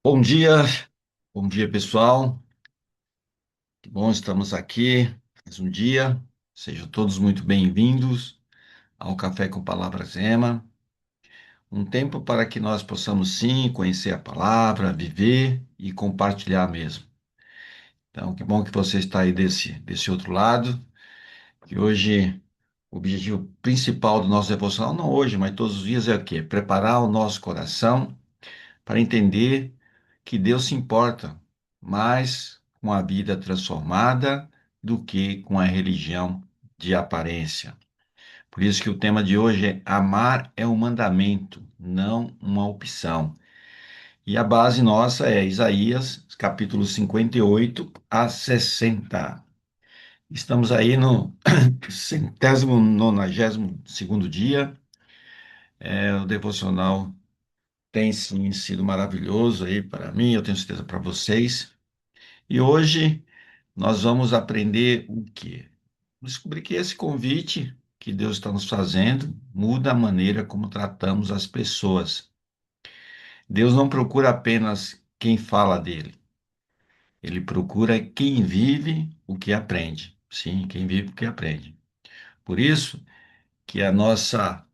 Bom dia, bom dia pessoal. Que bom estamos aqui mais um dia. Sejam todos muito bem-vindos ao Café com Palavras Ema. Um tempo para que nós possamos sim conhecer a palavra, viver e compartilhar mesmo. Então, que bom que você está aí desse outro lado. Que hoje o objetivo principal do nosso devocional, não hoje, mas todos os dias é o quê? Preparar o nosso coração para entender que Deus se importa mais com a vida transformada do que com a religião de aparência. Por isso que o tema de hoje é amar é um mandamento, não uma opção. E a base nossa é Isaías, capítulo 58 a 60. Estamos aí no centésimo nonagésimo segundo dia. O devocional tem sim sido maravilhoso aí para mim, eu tenho certeza para vocês. E hoje nós vamos aprender o quê? Descobrir que esse convite que Deus está nos fazendo muda a maneira como tratamos as pessoas. Deus não procura apenas quem fala dele, ele procura quem vive o que aprende. Sim, quem vive o que aprende. Por isso que a nossa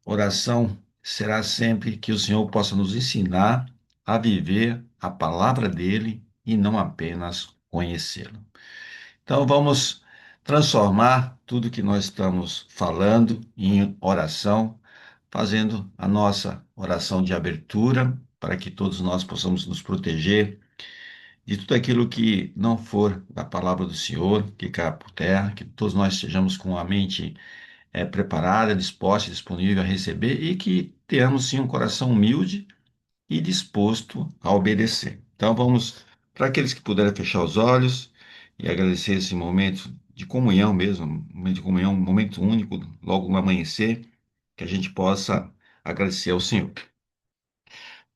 oração será sempre que o Senhor possa nos ensinar a viver a palavra dele e não apenas conhecê-lo. Então, vamos transformar tudo que nós estamos falando em oração, fazendo a nossa oração de abertura, para que todos nós possamos nos proteger de tudo aquilo que não for da palavra do Senhor, que caia por terra, que todos nós estejamos com a mente preparada, disposta, disponível a receber e que tenhamos sim um coração humilde e disposto a obedecer. Então vamos, para aqueles que puderem fechar os olhos e agradecer esse momento de comunhão mesmo, um momento de comunhão, um momento único, logo no amanhecer, que a gente possa agradecer ao Senhor.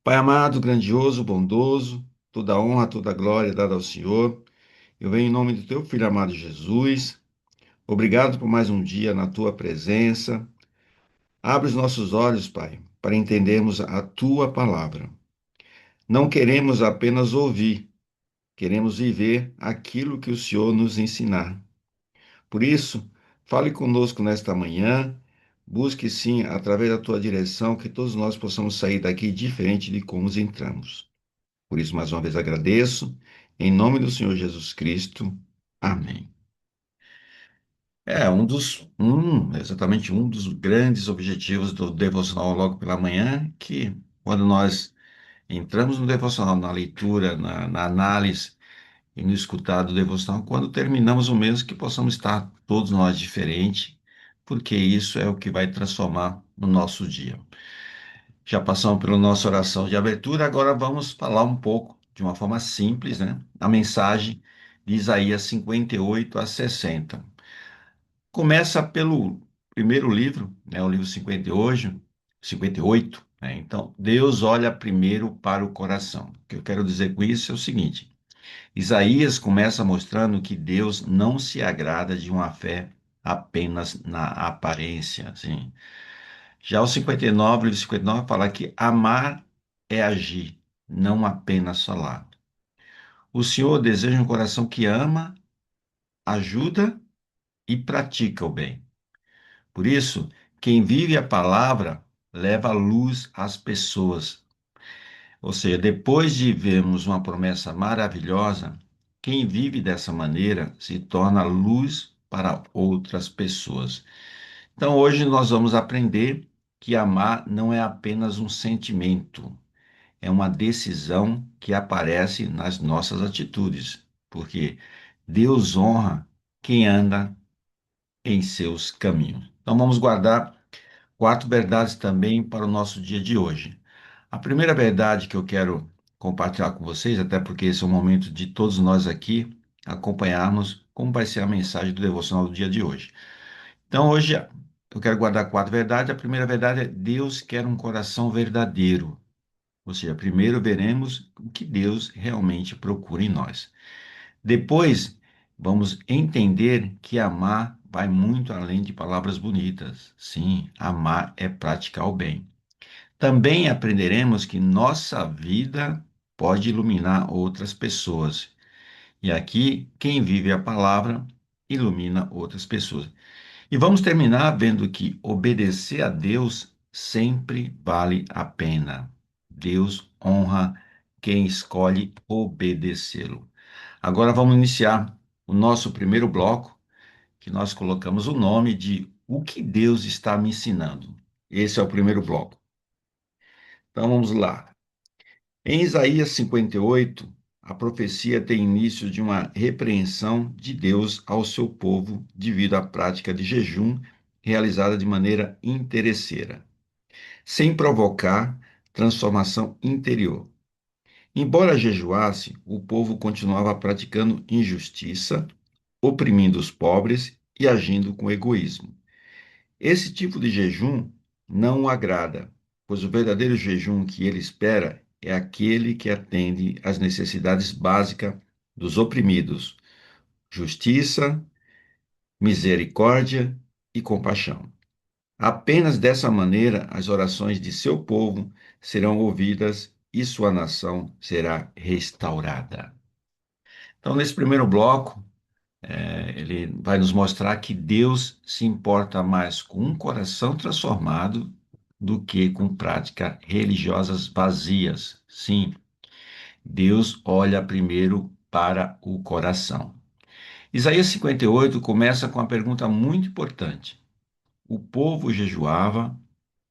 Pai amado, grandioso, bondoso, toda honra, toda glória é dada ao Senhor. Eu venho em nome do teu filho amado Jesus. Obrigado por mais um dia na tua presença. Abre os nossos olhos, Pai, para entendermos a tua palavra. Não queremos apenas ouvir, queremos viver aquilo que o Senhor nos ensinar. Por isso, fale conosco nesta manhã, busque sim, através da tua direção, que todos nós possamos sair daqui diferente de como entramos. Por isso, mais uma vez agradeço, em nome do Senhor Jesus Cristo. Amém. Exatamente um dos grandes objetivos do devocional logo pela manhã, que quando nós entramos no devocional, na leitura, na análise e no escutar do devocional, quando terminamos o mesmo, que possamos estar todos nós diferentes, porque isso é o que vai transformar no nosso dia. Já passamos pela nossa oração de abertura, agora vamos falar um pouco, de uma forma simples, né? A mensagem de Isaías 58 a 60. Começa pelo primeiro livro, né, o livro 58, né? Então, Deus olha primeiro para o coração. O que eu quero dizer com isso é o seguinte: Isaías começa mostrando que Deus não se agrada de uma fé apenas na aparência, assim. Já o 59, o livro 59 fala que amar é agir, não apenas falar. O Senhor deseja um coração que ama, ajuda e pratica o bem. Por isso, quem vive a palavra leva a luz às pessoas. Ou seja, depois de vermos uma promessa maravilhosa, quem vive dessa maneira se torna luz para outras pessoas. Então, hoje nós vamos aprender que amar não é apenas um sentimento, é uma decisão que aparece nas nossas atitudes, porque Deus honra quem anda em seus caminhos. Então, vamos guardar quatro verdades também para o nosso dia de hoje. A primeira verdade que eu quero compartilhar com vocês, até porque esse é o momento de todos nós aqui acompanharmos como vai ser a mensagem do devocional do dia de hoje. Então, hoje eu quero guardar quatro verdades. A primeira verdade é: Deus quer um coração verdadeiro. Ou seja, primeiro veremos o que Deus realmente procura em nós. Depois, vamos entender que amar vai muito além de palavras bonitas. Sim, amar é praticar o bem. Também aprenderemos que nossa vida pode iluminar outras pessoas. E aqui, quem vive a palavra ilumina outras pessoas. E vamos terminar vendo que obedecer a Deus sempre vale a pena. Deus honra quem escolhe obedecê-lo. Agora vamos iniciar o nosso primeiro bloco, que nós colocamos o nome de O que Deus está me ensinando. Esse é o primeiro bloco. Então vamos lá. Em Isaías 58, a profecia tem início de uma repreensão de Deus ao seu povo devido à prática de jejum realizada de maneira interesseira, sem provocar transformação interior. Embora jejuasse, o povo continuava praticando injustiça, oprimindo os pobres e agindo com egoísmo. Esse tipo de jejum não o agrada, pois o verdadeiro jejum que ele espera é aquele que atende às necessidades básicas dos oprimidos: justiça, misericórdia e compaixão. Apenas dessa maneira as orações de seu povo serão ouvidas e sua nação será restaurada. Então, nesse primeiro bloco, ele vai nos mostrar que Deus se importa mais com um coração transformado do que com práticas religiosas vazias. Sim, Deus olha primeiro para o coração. Isaías 58 começa com uma pergunta muito importante. O povo jejuava,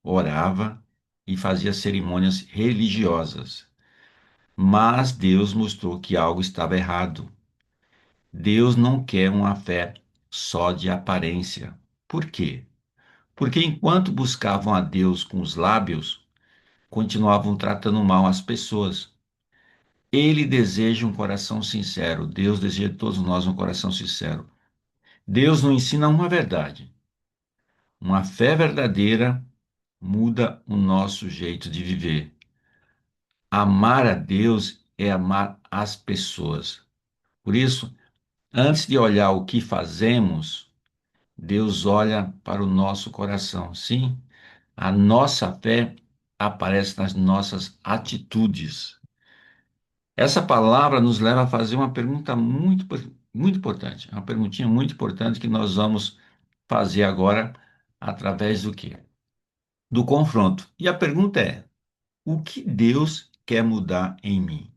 orava e fazia cerimônias religiosas, mas Deus mostrou que algo estava errado. Deus não quer uma fé só de aparência. Por quê? Porque enquanto buscavam a Deus com os lábios, continuavam tratando mal as pessoas. Ele deseja um coração sincero. Deus deseja de todos nós um coração sincero. Deus nos ensina uma verdade. Uma fé verdadeira muda o nosso jeito de viver. Amar a Deus é amar as pessoas. Por isso, antes de olhar o que fazemos, Deus olha para o nosso coração. Sim, a nossa fé aparece nas nossas atitudes. Essa palavra nos leva a fazer uma pergunta muito importante, uma perguntinha muito importante que nós vamos fazer agora através do quê? Do confronto. E a pergunta é: o que Deus quer mudar em mim?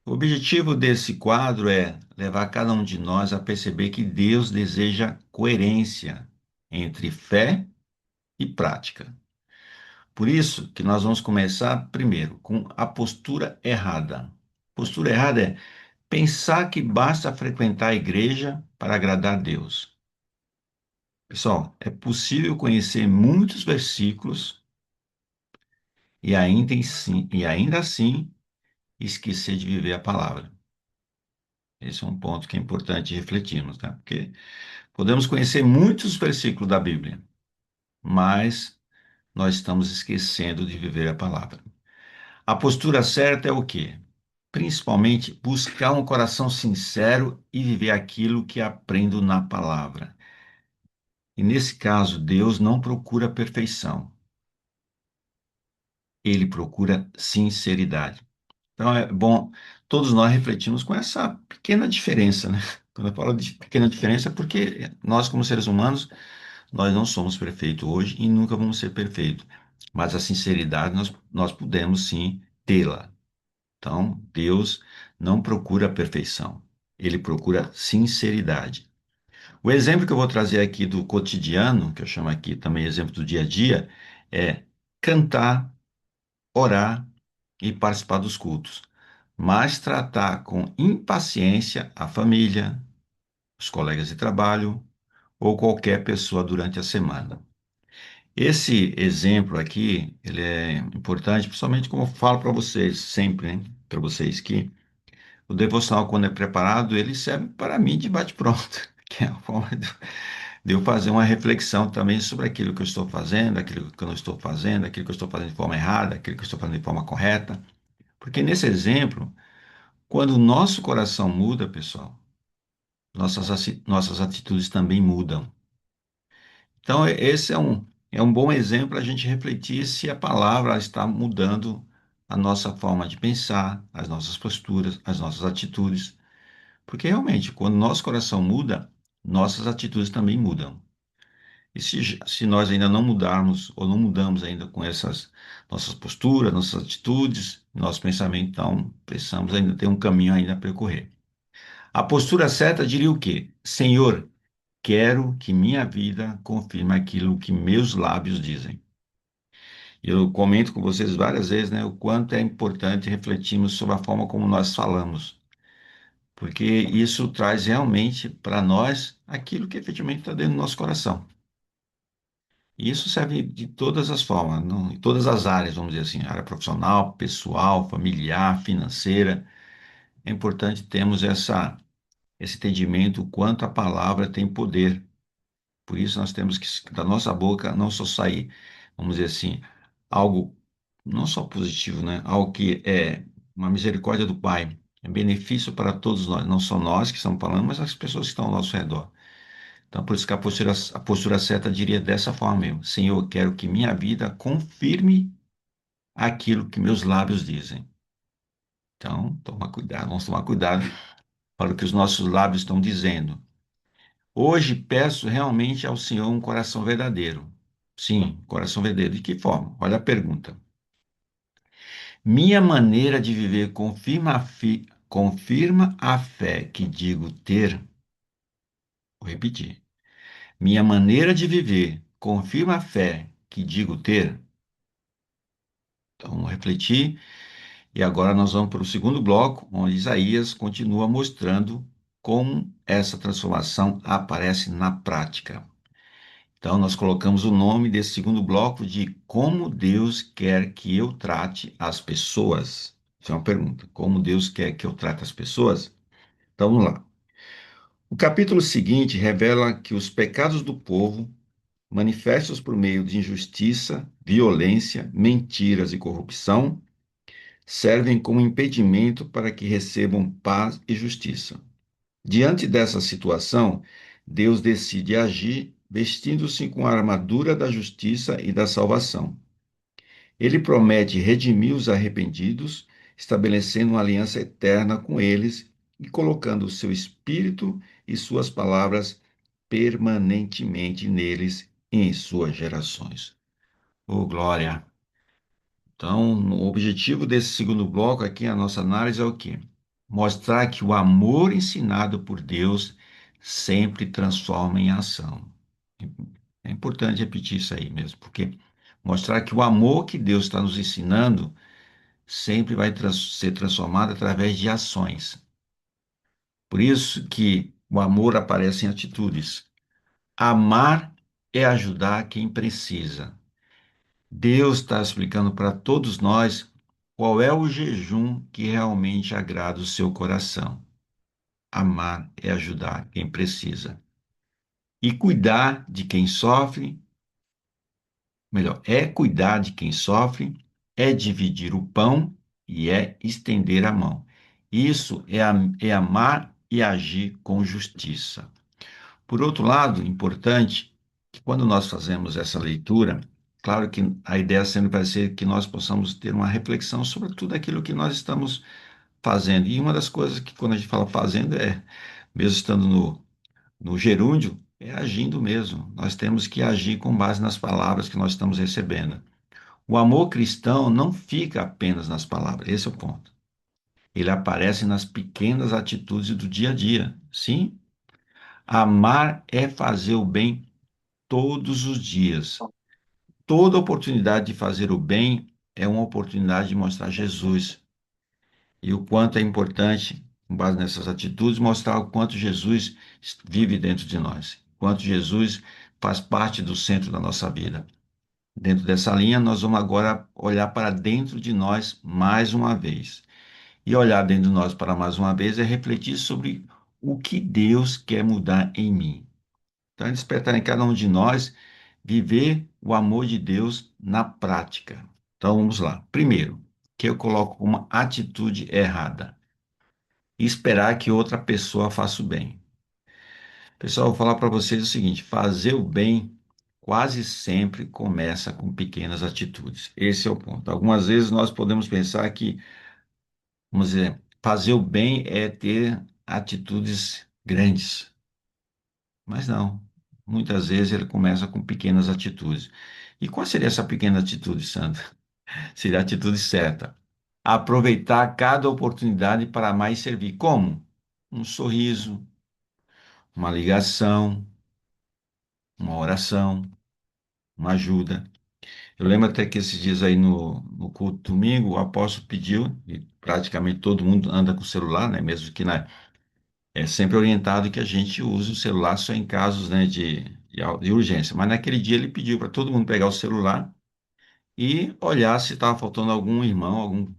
O objetivo desse quadro é levar cada um de nós a perceber que Deus deseja coerência entre fé e prática. Por isso que nós vamos começar primeiro com a postura errada. Postura errada é pensar que basta frequentar a igreja para agradar a Deus. Pessoal, é possível conhecer muitos versículos e ainda assim esquecer de viver a palavra. Esse é um ponto que é importante refletirmos, tá? Porque podemos conhecer muitos versículos da Bíblia, mas nós estamos esquecendo de viver a palavra. A postura certa é o quê? Principalmente buscar um coração sincero e viver aquilo que aprendo na palavra. E nesse caso, Deus não procura perfeição, ele procura sinceridade. Então é bom todos nós refletirmos com essa pequena diferença, né? Quando eu falo de pequena diferença, é porque nós, como seres humanos, nós não somos perfeitos hoje e nunca vamos ser perfeitos. Mas a sinceridade nós podemos sim tê-la. Então, Deus não procura perfeição, ele procura sinceridade. O exemplo que eu vou trazer aqui do cotidiano, que eu chamo aqui também exemplo do dia a dia, é cantar, orar e participar dos cultos, mas tratar com impaciência a família, os colegas de trabalho ou qualquer pessoa durante a semana. Esse exemplo aqui, ele é importante, principalmente como eu falo para vocês sempre, né? Para vocês que o devocional, quando é preparado, ele serve para mim de bate-pronto, que é a forma de eu fazer uma reflexão também sobre aquilo que eu estou fazendo, aquilo que eu não estou fazendo, aquilo que eu estou fazendo de forma errada, aquilo que eu estou fazendo de forma correta. Porque nesse exemplo, quando o nosso coração muda, pessoal, nossas atitudes também mudam. Então, esse é um bom exemplo para a gente refletir se a palavra está mudando a nossa forma de pensar, as nossas posturas, as nossas atitudes. Porque realmente, quando nosso coração muda, nossas atitudes também mudam. E se nós ainda não mudarmos, ou não mudamos ainda com essas nossas posturas, nossas atitudes, nosso pensamento, então precisamos ainda ter um caminho ainda a percorrer. A postura certa diria o quê? Senhor, quero que minha vida confirme aquilo que meus lábios dizem. Eu comento com vocês várias vezes, né, o quanto é importante refletirmos sobre a forma como nós falamos, porque isso traz realmente para nós aquilo que efetivamente está dentro do nosso coração. E isso serve de todas as formas, em todas as áreas, vamos dizer assim, área profissional, pessoal, familiar, financeira. É importante termos esse entendimento o quanto a palavra tem poder. Por isso nós temos que, da nossa boca, não só sair, vamos dizer assim, algo não só positivo, né? Algo que é uma misericórdia do Pai, é benefício para todos nós, não só nós que estamos falando, mas as pessoas que estão ao nosso redor. Então, por isso que a postura certa diria dessa forma mesmo: Senhor, eu quero que minha vida confirme aquilo que meus lábios dizem. Então, toma cuidado, vamos tomar cuidado para o que os nossos lábios estão dizendo. Hoje peço realmente ao Senhor um coração verdadeiro. Sim, coração verdadeiro. De que forma? Olha a pergunta. Minha maneira de viver confirma a fé que digo ter. Vou repetir. Minha maneira de viver confirma a fé que digo ter. Então, vamos refletir. E agora nós vamos para o segundo bloco, onde Isaías continua mostrando como essa transformação aparece na prática. Então, nós colocamos o nome desse segundo bloco de Como Deus quer que eu trate as pessoas. Isso é uma pergunta. Como Deus quer que eu trate as pessoas? Então, vamos lá. O capítulo seguinte revela que os pecados do povo, manifestos por meio de injustiça, violência, mentiras e corrupção, servem como impedimento para que recebam paz e justiça. Diante dessa situação, Deus decide agir vestindo-se com a armadura da justiça e da salvação. Ele promete redimir os arrependidos, estabelecendo uma aliança eterna com eles e colocando o seu espírito e suas palavras permanentemente neles e em suas gerações. Oh, glória! Então, o objetivo desse segundo bloco aqui, a nossa análise é o quê? Mostrar que o amor ensinado por Deus sempre transforma em ação. É importante repetir isso aí mesmo, porque mostrar que o amor que Deus está nos ensinando sempre vai ser transformado através de ações. Por isso que o amor aparece em atitudes. Amar é ajudar quem precisa. Deus está explicando para todos nós qual é o jejum que realmente agrada o seu coração. Amar é ajudar quem precisa. E cuidar de quem sofre, melhor, é cuidar de quem sofre, é dividir o pão e é estender a mão. Isso é amar e agir com justiça. Por outro lado, importante que quando nós fazemos essa leitura, claro que a ideia sempre vai ser que nós possamos ter uma reflexão sobre tudo aquilo que nós estamos fazendo. E uma das coisas que quando a gente fala fazendo é, mesmo estando no gerúndio, é agindo mesmo. Nós temos que agir com base nas palavras que nós estamos recebendo. O amor cristão não fica apenas nas palavras, esse é o ponto. Ele aparece nas pequenas atitudes do dia a dia. Sim, amar é fazer o bem todos os dias. Toda oportunidade de fazer o bem é uma oportunidade de mostrar Jesus. E o quanto é importante, com base nessas atitudes, mostrar o quanto Jesus vive dentro de nós, o quanto Jesus faz parte do centro da nossa vida. Dentro dessa linha, nós vamos agora olhar para dentro de nós mais uma vez. E olhar dentro de nós para mais uma vez é refletir sobre o que Deus quer mudar em mim. Então, é despertar em cada um de nós viver o amor de Deus na prática. Então, vamos lá. Primeiro, que eu coloco uma atitude errada. Esperar que outra pessoa faça o bem. Pessoal, eu vou falar para vocês o seguinte: fazer o bem quase sempre começa com pequenas atitudes. Esse é o ponto. Algumas vezes nós podemos pensar que, vamos dizer, fazer o bem é ter atitudes grandes, mas não. Muitas vezes ele começa com pequenas atitudes. E qual seria essa pequena atitude, Sandra? Seria a atitude certa. Aproveitar cada oportunidade para mais servir. Como? Um sorriso, uma ligação, uma oração, uma ajuda. Eu lembro até que esses dias aí no culto domingo, o apóstolo pediu, e praticamente todo mundo anda com o celular, né? Mesmo que é sempre orientado que a gente use o celular só em casos, né, de urgência. Mas naquele dia ele pediu para todo mundo pegar o celular e olhar se estava faltando algum irmão,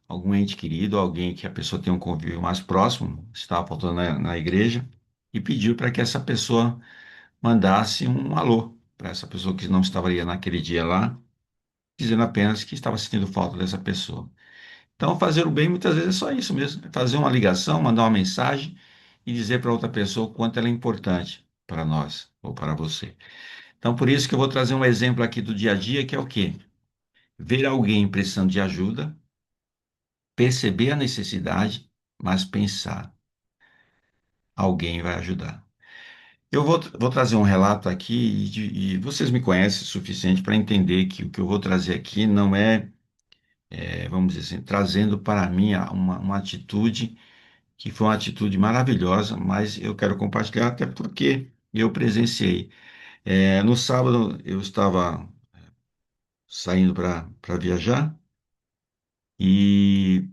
algum ente querido, alguém que a pessoa tem um convívio mais próximo, se estava faltando na igreja, e pediu para que essa pessoa mandasse um alô para essa pessoa que não estaria naquele dia lá, dizendo apenas que estava sentindo falta dessa pessoa. Então, fazer o bem muitas vezes é só isso mesmo, é fazer uma ligação, mandar uma mensagem e dizer para outra pessoa o quanto ela é importante para nós ou para você. Então, por isso que eu vou trazer um exemplo aqui do dia a dia, que é o quê? Ver alguém precisando de ajuda, perceber a necessidade, mas pensar, alguém vai ajudar. Eu vou trazer um relato aqui e vocês me conhecem o suficiente para entender que o que eu vou trazer aqui não vamos dizer assim, trazendo para mim uma atitude que foi uma atitude maravilhosa, mas eu quero compartilhar até porque eu presenciei. No sábado eu estava saindo para viajar e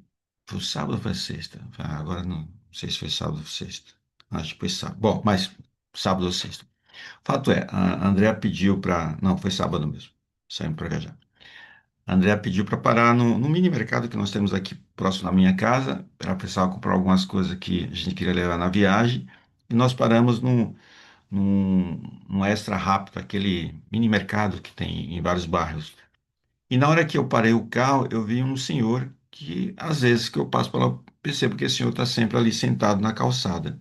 foi sábado ou foi sexta? Agora não sei se foi sábado ou sexta. Acho que foi sábado. Bom, mas sábado ou sexta. Fato é, a Andrea pediu para. Não, foi sábado mesmo. Saímos para viajar. A Andrea pediu para parar no mini mercado que nós temos aqui próximo da minha casa. Ela precisava comprar algumas coisas que a gente queria levar na viagem. E nós paramos num extra rápido, aquele mini mercado que tem em vários bairros. E na hora que eu parei o carro, eu vi um senhor que, às vezes que eu passo pela, percebo que esse senhor está sempre ali sentado na calçada.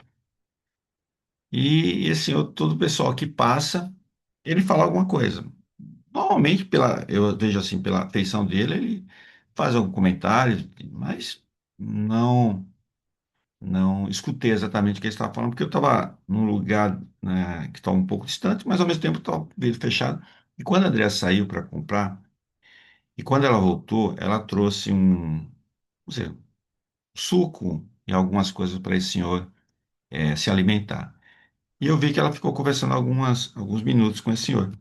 E esse senhor, todo o pessoal que passa, ele fala alguma coisa. Normalmente, eu vejo assim, pela feição dele, ele faz algum comentário, mas não, não escutei exatamente o que ele estava falando, porque eu estava num lugar, né, que estava um pouco distante, mas ao mesmo tempo estava com o vidro fechado. E quando a Andrea saiu para comprar, e quando ela voltou, ela trouxe não sei, suco e algumas coisas para esse senhor se alimentar. E eu vi que ela ficou conversando alguns minutos com esse senhor.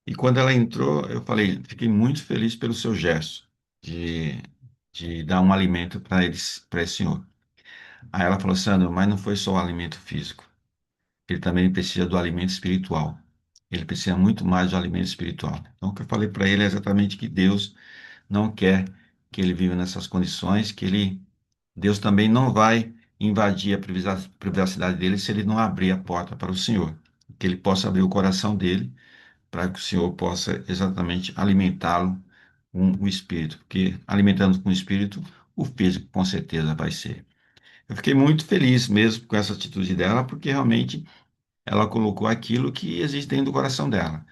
E quando ela entrou, eu falei, fiquei muito feliz pelo seu gesto de, de dar um alimento para esse senhor. Aí ela falou, Sandro, mas não foi só o alimento físico. Ele também precisa do alimento espiritual. Ele precisa muito mais do alimento espiritual. Então, o que eu falei para ele é exatamente que Deus não quer que ele viva nessas condições, Deus também não vai invadir a privacidade dele se ele não abrir a porta para o Senhor. Que ele possa abrir o coração dele para que o Senhor possa exatamente alimentá-lo com o espírito, porque alimentando com o espírito, o físico com certeza vai ser. Eu fiquei muito feliz mesmo com essa atitude dela, porque realmente ela colocou aquilo que existe dentro do coração dela.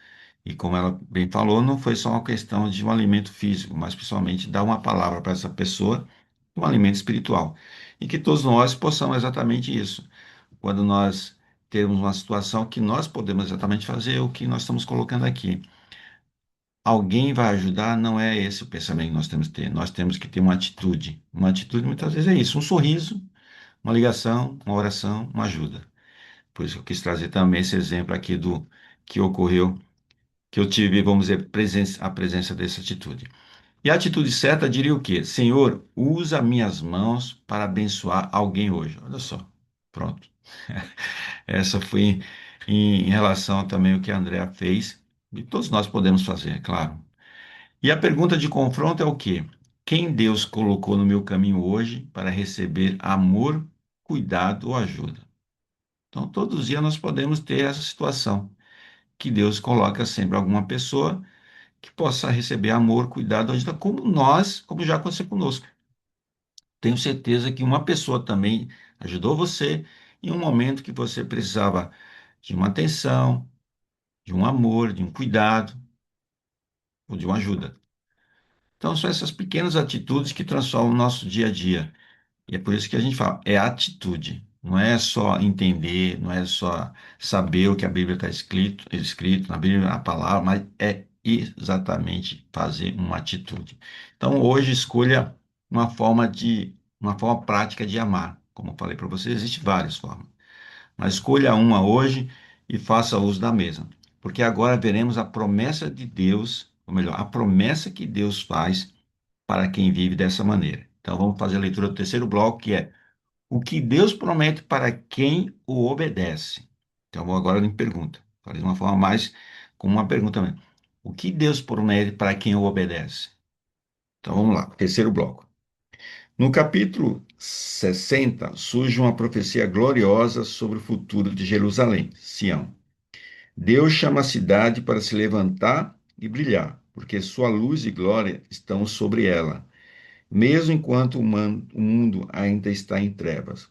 E como ela bem falou, não foi só uma questão de um alimento físico, mas principalmente dar uma palavra para essa pessoa, um alimento espiritual. E que todos nós possamos exatamente isso. Quando nós temos uma situação que nós podemos exatamente fazer o que nós estamos colocando aqui. Alguém vai ajudar, não é esse o pensamento que nós temos que ter. Nós temos que ter uma atitude. Uma atitude muitas vezes é isso, um sorriso, uma ligação, uma oração, uma ajuda. Por isso que eu quis trazer também esse exemplo aqui do que ocorreu, que eu tive, vamos dizer, a presença dessa atitude. E a atitude certa diria o quê? Senhor, usa minhas mãos para abençoar alguém hoje. Olha só, pronto. Essa foi em relação também ao que a Andrea fez, e todos nós podemos fazer, é claro. E a pergunta de confronto é o quê? Quem Deus colocou no meu caminho hoje para receber amor, cuidado ou ajuda? Então, todos os dias nós podemos ter essa situação, que Deus coloca sempre alguma pessoa que possa receber amor, cuidado ou ajuda, como nós, como já aconteceu conosco. Tenho certeza que uma pessoa também ajudou você em um momento que você precisava de uma atenção, de um amor, de um cuidado ou de uma ajuda. Então, são essas pequenas atitudes que transformam o nosso dia a dia. E é por isso que a gente fala, é atitude. Não é só entender, não é só saber o que a Bíblia está escrito na Bíblia, a palavra, mas é exatamente fazer uma atitude. Então, hoje escolha uma forma prática de amar. Como eu falei para você, existem várias formas, mas escolha uma hoje e faça uso da mesma. Porque agora veremos a promessa de Deus, ou melhor, a promessa que Deus faz para quem vive dessa maneira. Então, vamos fazer a leitura do terceiro bloco, que é o que Deus promete para quem o obedece. Então, vou agora me pergunta. Falei de uma forma mais como uma pergunta mesmo. O que Deus promete para quem o obedece? Então, vamos lá. Terceiro bloco. No capítulo 60 surge uma profecia gloriosa sobre o futuro de Jerusalém, Sião. Deus chama a cidade para se levantar e brilhar, porque sua luz e glória estão sobre ela, mesmo enquanto o mundo ainda está em trevas.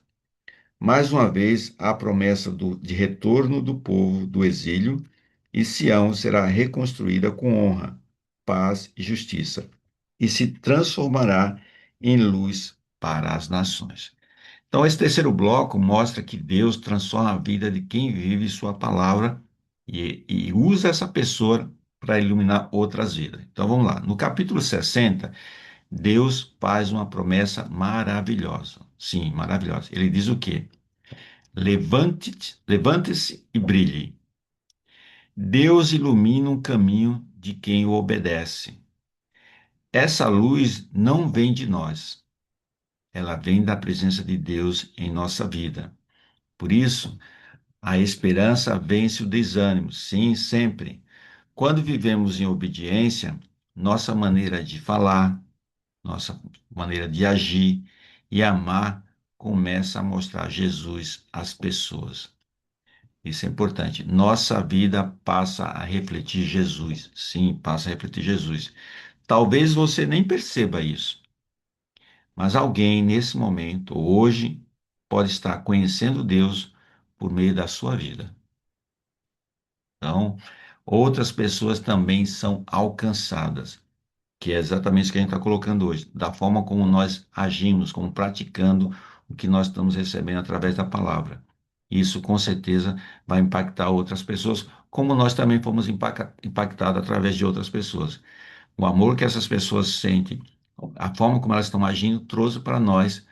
Mais uma vez, há a promessa de retorno do povo do exílio, e Sião será reconstruída com honra, paz e justiça, e se transformará em luz para as nações. Então, esse terceiro bloco mostra que Deus transforma a vida de quem vive sua palavra e usa essa pessoa para iluminar outras vidas. Então, vamos lá. No capítulo 60, Deus faz uma promessa maravilhosa. Sim, maravilhosa. Ele diz o quê? Levante-se e brilhe. Deus ilumina um caminho de quem o obedece. Essa luz não vem de nós, ela vem da presença de Deus em nossa vida. Por isso, a esperança vence o desânimo, sim, sempre. Quando vivemos em obediência, nossa maneira de falar, nossa maneira de agir e amar começa a mostrar Jesus às pessoas. Isso é importante. Nossa vida passa a refletir Jesus. Sim, passa a refletir Jesus. Talvez você nem perceba isso, mas alguém nesse momento, hoje, pode estar conhecendo Deus por meio da sua vida. Então, outras pessoas também são alcançadas, que é exatamente isso que a gente está colocando hoje, da forma como nós agimos, como praticando o que nós estamos recebendo através da palavra. Isso, com certeza, vai impactar outras pessoas, como nós também fomos impactados através de outras pessoas. O amor que essas pessoas sentem, a forma como elas estão agindo, trouxe para nós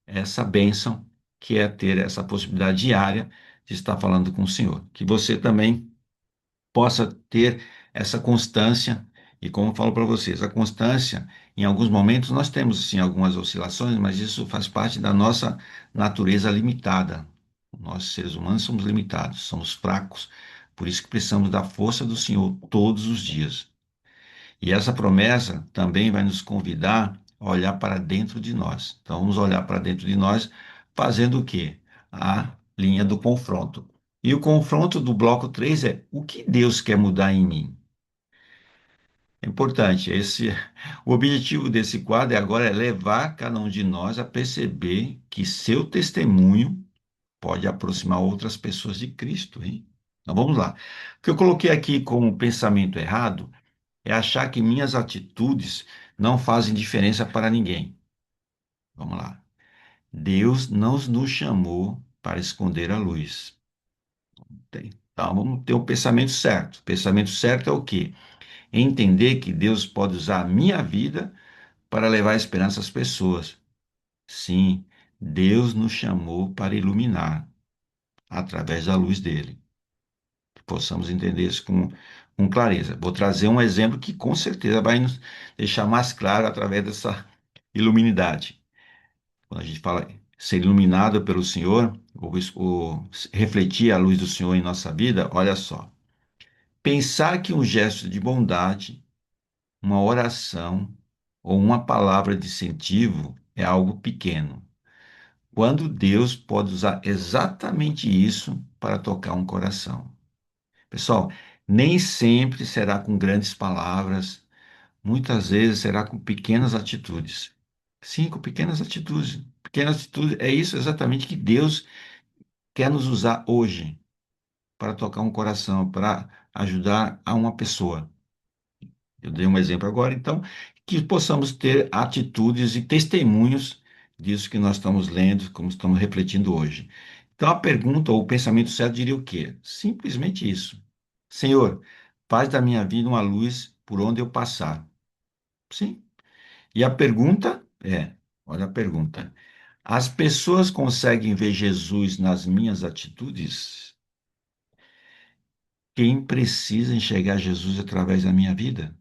essa bênção, que é ter essa possibilidade diária de estar falando com o Senhor. Que você também possa ter essa constância, e como eu falo para vocês, a constância, em alguns momentos nós temos sim algumas oscilações, mas isso faz parte da nossa natureza limitada. Nós, seres humanos, somos limitados, somos fracos, por isso que precisamos da força do Senhor todos os dias. E essa promessa também vai nos convidar a olhar para dentro de nós. Então, vamos olhar para dentro de nós, fazendo o quê? A linha do confronto. E o confronto do bloco 3 é o que Deus quer mudar em mim? É importante, o objetivo desse quadro agora é levar cada um de nós a perceber que seu testemunho pode aproximar outras pessoas de Cristo, hein? Então vamos lá. O que eu coloquei aqui como pensamento errado é achar que minhas atitudes não fazem diferença para ninguém. Vamos lá. Deus não nos chamou para esconder a luz. Então, vamos ter o pensamento certo. O pensamento certo é o quê? Entender que Deus pode usar a minha vida para levar esperança às pessoas. Sim, Deus nos chamou para iluminar através da luz dele. Que possamos entender isso com clareza. Vou trazer um exemplo que com certeza vai nos deixar mais claro através dessa iluminidade. Quando a gente fala ser iluminado pelo Senhor, ou refletir a luz do Senhor em nossa vida, olha só. Pensar que um gesto de bondade, uma oração ou uma palavra de incentivo é algo pequeno, quando Deus pode usar exatamente isso para tocar um coração. Pessoal, nem sempre será com grandes palavras, muitas vezes será com pequenas atitudes. Sim, com pequenas atitudes. Pequenas atitudes, é isso exatamente que Deus quer nos usar hoje. para tocar um coração, para ajudar a uma pessoa. Eu dei um exemplo agora, então, que possamos ter atitudes e testemunhos disso que nós estamos lendo, como estamos refletindo hoje. Então, a pergunta ou o pensamento certo diria o quê? Simplesmente isso. Senhor, faz da minha vida uma luz por onde eu passar. Sim. E a pergunta é, olha a pergunta. As pessoas conseguem ver Jesus nas minhas atitudes? Quem precisa enxergar Jesus através da minha vida?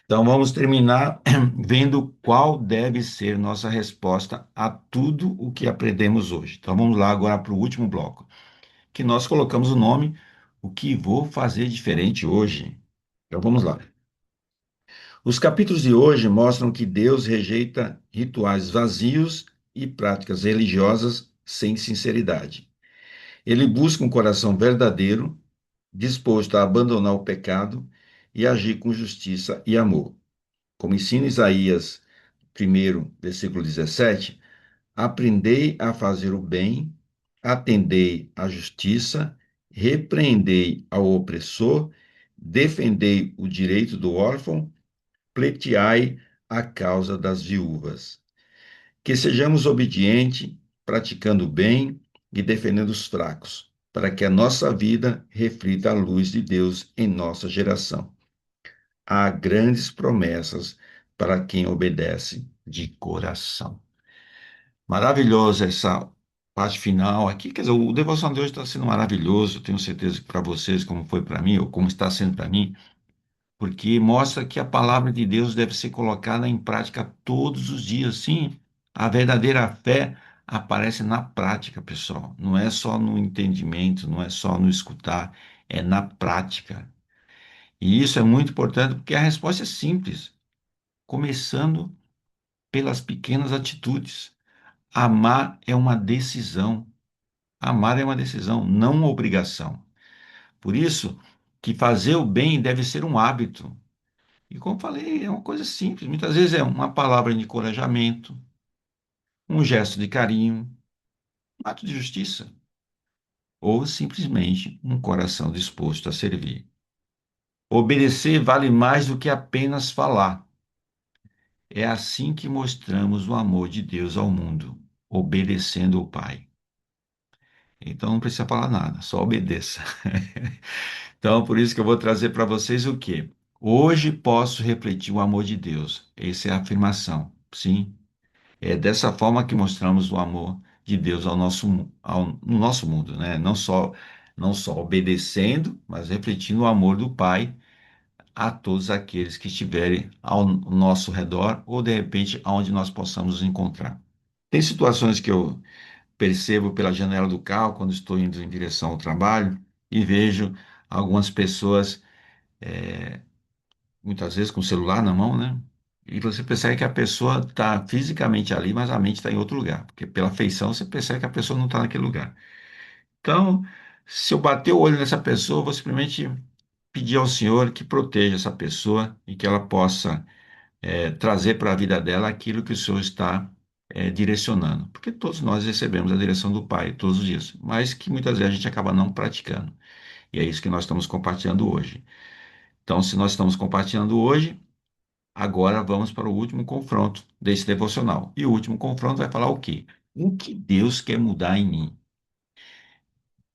Então, vamos terminar vendo qual deve ser nossa resposta a tudo o que aprendemos hoje. Então, vamos lá agora para o último bloco, que nós colocamos o nome O que vou fazer diferente hoje. Então, vamos lá. Os capítulos de hoje mostram que Deus rejeita rituais vazios e práticas religiosas sem sinceridade. Ele busca um coração verdadeiro, disposto a abandonar o pecado e agir com justiça e amor. Como ensina Isaías 1, versículo 17, aprendei a fazer o bem, atendei à justiça, repreendei ao opressor, defendei o direito do órfão, pleiteai a causa das viúvas. Que sejamos obedientes, praticando o bem e defendendo os fracos, para que a nossa vida reflita a luz de Deus em nossa geração. Há grandes promessas para quem obedece de coração. Maravilhosa essa parte final aqui. Quer dizer, o devoção de hoje está sendo maravilhoso. Tenho certeza que para vocês, como foi para mim, ou como está sendo para mim, porque mostra que a palavra de Deus deve ser colocada em prática todos os dias. Sim, a verdadeira fé aparece na prática, pessoal. Não é só no entendimento, não é só no escutar, é na prática. E isso é muito importante porque a resposta é simples, começando pelas pequenas atitudes. Amar é uma decisão. Amar é uma decisão, não uma obrigação. Por isso que fazer o bem deve ser um hábito. E como falei, é uma coisa simples. Muitas vezes é uma palavra de encorajamento, um gesto de carinho, um ato de justiça, ou simplesmente um coração disposto a servir. Obedecer vale mais do que apenas falar. É assim que mostramos o amor de Deus ao mundo, obedecendo o Pai. Então não precisa falar nada, só obedeça. Então, por isso que eu vou trazer para vocês o quê? Hoje posso refletir o amor de Deus. Essa é a afirmação. Sim, é dessa forma que mostramos o amor de Deus no nosso mundo, né? Não só obedecendo, mas refletindo o amor do Pai a todos aqueles que estiverem ao nosso redor ou, de repente, aonde nós possamos nos encontrar. Tem situações que eu percebo pela janela do carro quando estou indo em direção ao trabalho e vejo algumas pessoas, muitas vezes com o celular na mão, né? E você percebe que a pessoa está fisicamente ali, mas a mente está em outro lugar, porque pela feição você percebe que a pessoa não está naquele lugar. Então, se eu bater o olho nessa pessoa, eu vou simplesmente pedir ao Senhor que proteja essa pessoa e que ela possa trazer para a vida dela aquilo que o Senhor está direcionando. Porque todos nós recebemos a direção do Pai todos os dias, mas que muitas vezes a gente acaba não praticando. E é isso que nós estamos compartilhando hoje. Então, se nós estamos compartilhando hoje, agora vamos para o último confronto desse devocional. E o último confronto vai falar o quê? O que Deus quer mudar em mim?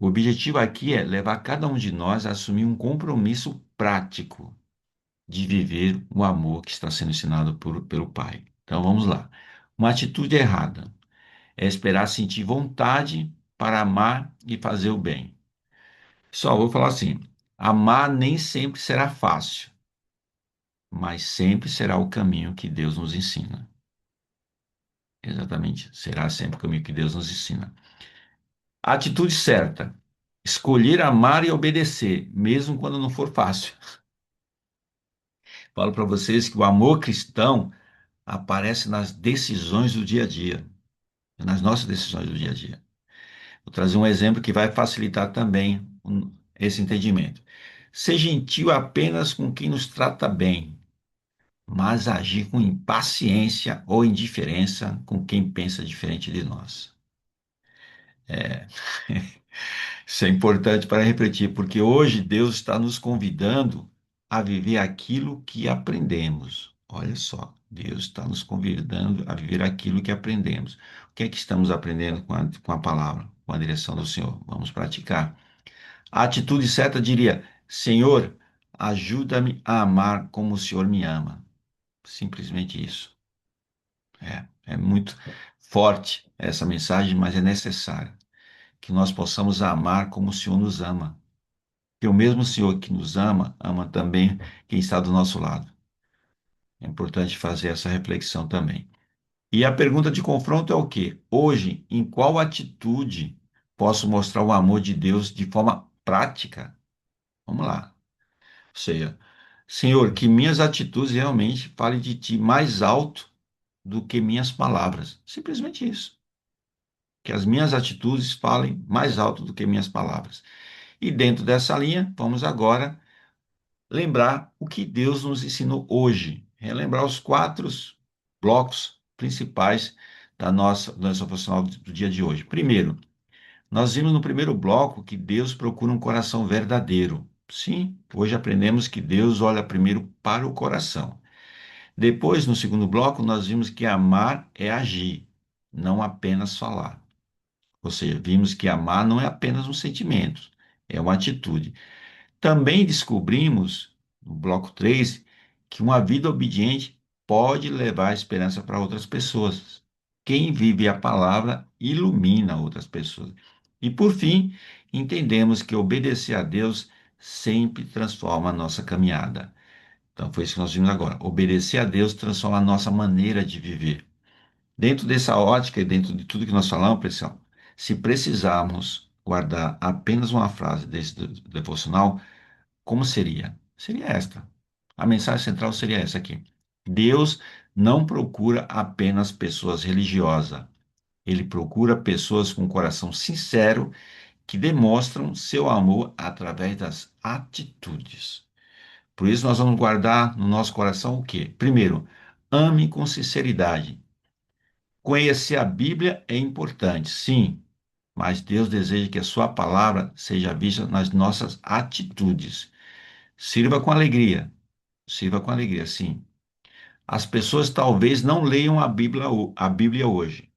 O objetivo aqui é levar cada um de nós a assumir um compromisso prático de viver o amor que está sendo ensinado pelo Pai. Então vamos lá. Uma atitude errada é esperar sentir vontade para amar e fazer o bem. Só vou falar assim: amar nem sempre será fácil, mas sempre será o caminho que Deus nos ensina. Exatamente, será sempre o caminho que Deus nos ensina. A atitude certa: escolher amar e obedecer, mesmo quando não for fácil. Falo para vocês que o amor cristão aparece nas decisões do dia a dia, nas nossas decisões do dia a dia. Vou trazer um exemplo que vai facilitar também esse entendimento. Ser gentil apenas com quem nos trata bem, mas agir com impaciência ou indiferença com quem pensa diferente de nós. É, isso é importante para refletir, porque hoje Deus está nos convidando a viver aquilo que aprendemos. Olha só, Deus está nos convidando a viver aquilo que aprendemos. O que é que estamos aprendendo com a palavra, com a direção do Senhor? Vamos praticar. A atitude certa diria: Senhor, ajuda-me a amar como o Senhor me ama. Simplesmente isso. É muito forte essa mensagem, mas é necessária que nós possamos amar como o Senhor nos ama. Que o mesmo Senhor que nos ama, ama também quem está do nosso lado. É importante fazer essa reflexão também. E a pergunta de confronto é o quê? Hoje, em qual atitude posso mostrar o amor de Deus de forma prática? Vamos lá. Ou seja, Senhor, que minhas atitudes realmente falem de Ti mais alto do que minhas palavras. Simplesmente isso. Que as minhas atitudes falem mais alto do que minhas palavras. E dentro dessa linha, vamos agora lembrar o que Deus nos ensinou hoje. Relembrar os quatro blocos principais do nosso profissional do dia de hoje. Primeiro, nós vimos no primeiro bloco que Deus procura um coração verdadeiro. Sim, hoje aprendemos que Deus olha primeiro para o coração. Depois, no segundo bloco, nós vimos que amar é agir, não apenas falar. Ou seja, vimos que amar não é apenas um sentimento, é uma atitude. Também descobrimos, no bloco 3, que uma vida obediente pode levar esperança para outras pessoas. Quem vive a palavra ilumina outras pessoas. E por fim, entendemos que obedecer a Deus sempre transforma a nossa caminhada. Então, foi isso que nós vimos agora. Obedecer a Deus transforma a nossa maneira de viver. Dentro dessa ótica e dentro de tudo que nós falamos, pessoal, se precisarmos guardar apenas uma frase desse devocional, como seria? Seria esta. A mensagem central seria essa aqui. Deus não procura apenas pessoas religiosas. Ele procura pessoas com coração sincero que demonstram seu amor através das atitudes. Por isso, nós vamos guardar no nosso coração o quê? Primeiro, ame com sinceridade. Conhecer a Bíblia é importante, sim, mas Deus deseja que a sua palavra seja vista nas nossas atitudes. Sirva com alegria. Sirva com alegria, sim. As pessoas talvez não leiam a Bíblia hoje,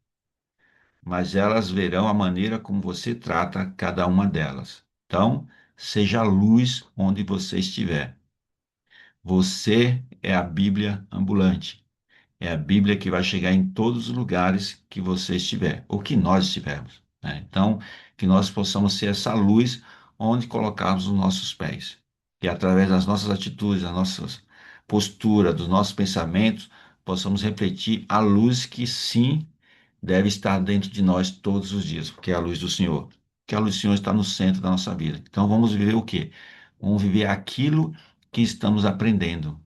mas elas verão a maneira como você trata cada uma delas. Então, seja a luz onde você estiver. Você é a Bíblia ambulante. É a Bíblia que vai chegar em todos os lugares que você estiver, ou que nós estivermos, né? Então, que nós possamos ser essa luz onde colocarmos os nossos pés. Que através das nossas atitudes, da nossa postura, dos nossos pensamentos, possamos refletir a luz que sim deve estar dentro de nós todos os dias, porque é a luz do Senhor. Que a luz do Senhor está no centro da nossa vida. Então, vamos viver o quê? Vamos viver aquilo que estamos aprendendo.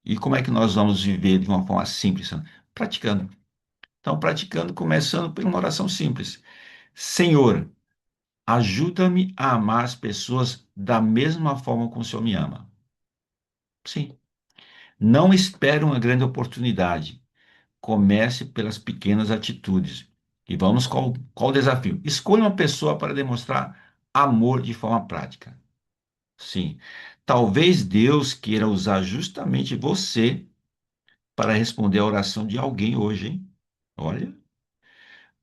E como é que nós vamos viver de uma forma simples, né? Praticando. Então, praticando, começando por uma oração simples. Senhor, ajuda-me a amar as pessoas da mesma forma como o Senhor me ama. Sim. Não espere uma grande oportunidade. Comece pelas pequenas atitudes. E vamos qual o desafio? Escolha uma pessoa para demonstrar amor de forma prática. Sim. Talvez Deus queira usar justamente você para responder a oração de alguém hoje, hein? Olha,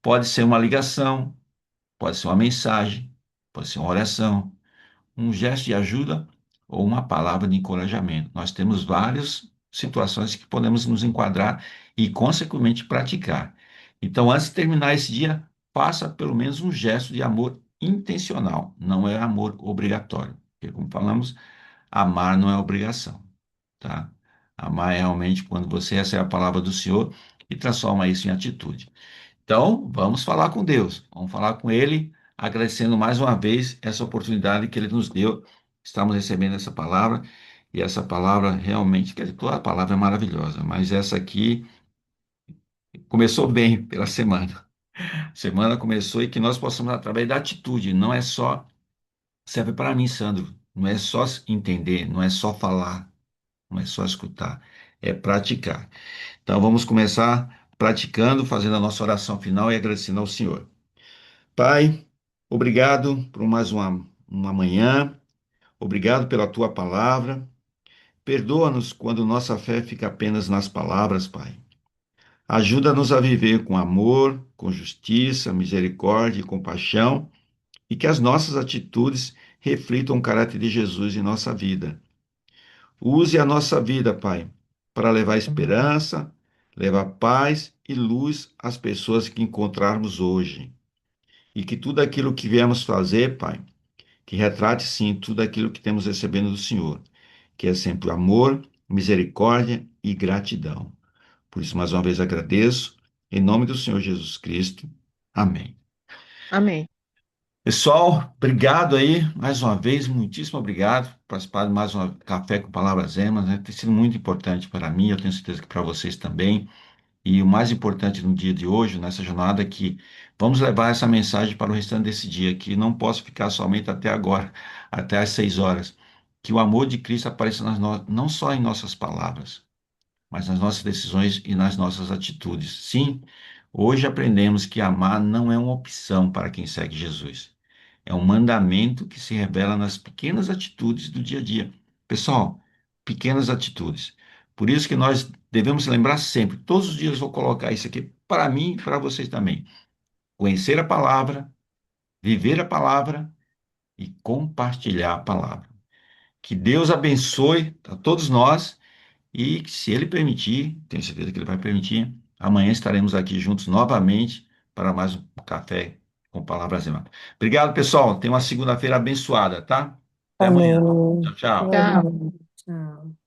pode ser uma ligação, pode ser uma mensagem, pode ser uma oração, um gesto de ajuda ou uma palavra de encorajamento. Nós temos várias situações que podemos nos enquadrar e, consequentemente, praticar. Então, antes de terminar esse dia, faça pelo menos um gesto de amor intencional, não é amor obrigatório. Porque, como falamos, amar não é obrigação, tá? Amar é realmente quando você recebe a palavra do Senhor e transforma isso em atitude. Então, vamos falar com Deus, vamos falar com Ele, agradecendo mais uma vez essa oportunidade que Ele nos deu. Estamos recebendo essa palavra, e essa palavra realmente, quer dizer, toda a palavra é maravilhosa, mas essa aqui começou bem pela semana. A semana começou e que nós possamos, através da atitude, não é só, serve para mim, Sandro, não é só entender, não é só falar, não é só escutar, é praticar. Então, vamos começar praticando, fazendo a nossa oração final e agradecendo ao Senhor. Pai, obrigado por mais uma manhã, obrigado pela tua palavra. Perdoa-nos quando nossa fé fica apenas nas palavras, Pai. Ajuda-nos a viver com amor, com justiça, misericórdia e compaixão, e que as nossas atitudes reflitam o caráter de Jesus em nossa vida. Use a nossa vida, Pai, para levar esperança, levar paz e luz às pessoas que encontrarmos hoje. E que tudo aquilo que viemos fazer, Pai, que retrate sim tudo aquilo que temos recebendo do Senhor, que é sempre amor, misericórdia e gratidão. Por isso, mais uma vez agradeço, em nome do Senhor Jesus Cristo. Amém. Amém. Pessoal, obrigado aí, mais uma vez, muitíssimo obrigado por participar de mais um Café com Palavras Emas, né? Tem sido muito importante para mim, eu tenho certeza que para vocês também. E o mais importante no dia de hoje, nessa jornada, é que vamos levar essa mensagem para o restante desse dia, que não posso ficar somente até agora, até às 6 horas. Que o amor de Cristo apareça não só em nossas palavras, mas nas nossas decisões e nas nossas atitudes. Sim, hoje aprendemos que amar não é uma opção para quem segue Jesus. É um mandamento que se revela nas pequenas atitudes do dia a dia. Pessoal, pequenas atitudes. Por isso que nós devemos lembrar sempre, todos os dias vou colocar isso aqui para mim e para vocês também. Conhecer a palavra, viver a palavra e compartilhar a palavra. Que Deus abençoe a todos nós e que, se Ele permitir, tenho certeza que Ele vai permitir, amanhã estaremos aqui juntos novamente para mais um café com palavras irmãs. Obrigado, pessoal. Tenha uma segunda-feira abençoada, tá? Até amanhã. Amém. Tchau, tchau. Tchau. Amém. Tchau.